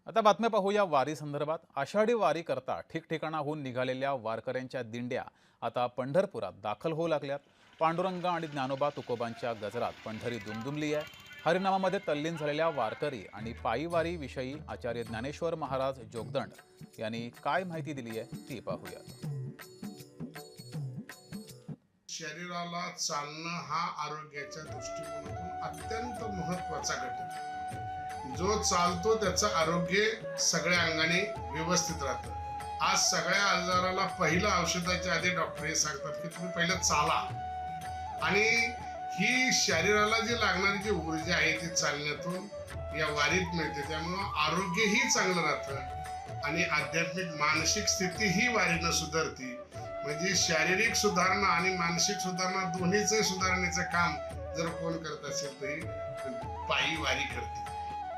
आता बातम्या पाहूया वारी संदर्भात। आषाढी वारी करता ठिकठिकाणाहून निघालेल्या वारकऱ्यांच्या दिंड्या आता पंढरपुरात दाखल होऊ लागल्यात। पांडुरंग आणि ज्ञानोबा तुकोबांच्या गजरात पंढरी दुमदुमली आहे। हरिनामामध्ये तल्लीन झालेल्या वारकरी आणि पायी वारी विषयी आचार्य ज्ञानेश्वर महाराज जोगदंड यांनी काय माहिती दिली आहे ती पाहूया। शरीराला चालणं हा आरोग्याच्या दृष्टिकोनातून अत्यंत महत्त्वाचा घटक आहे। जो चालतो त्याचं आरोग्य सगळ्या अंगाने व्यवस्थित राहतं। आज सगळ्या आजाराला पहिलं औषधाच्या आधी डॉक्टर हे सांगतात की तुम्ही पहिलं चाला, आणि ही शरीराला जी लागणारी जी ऊर्जा आहे ती चालण्यातून या वारीत मिळते। त्यामुळं आरोग्यही चांगलं राहतं आणि आध्यात्मिक मानसिक स्थिती ही वारीनं सुधारते। म्हणजे शारीरिक सुधारणा आणि मानसिक सुधारणा दोन्हीचे सुधारण्याचं काम जर कोण करत असेल तरी पायी वारी करते।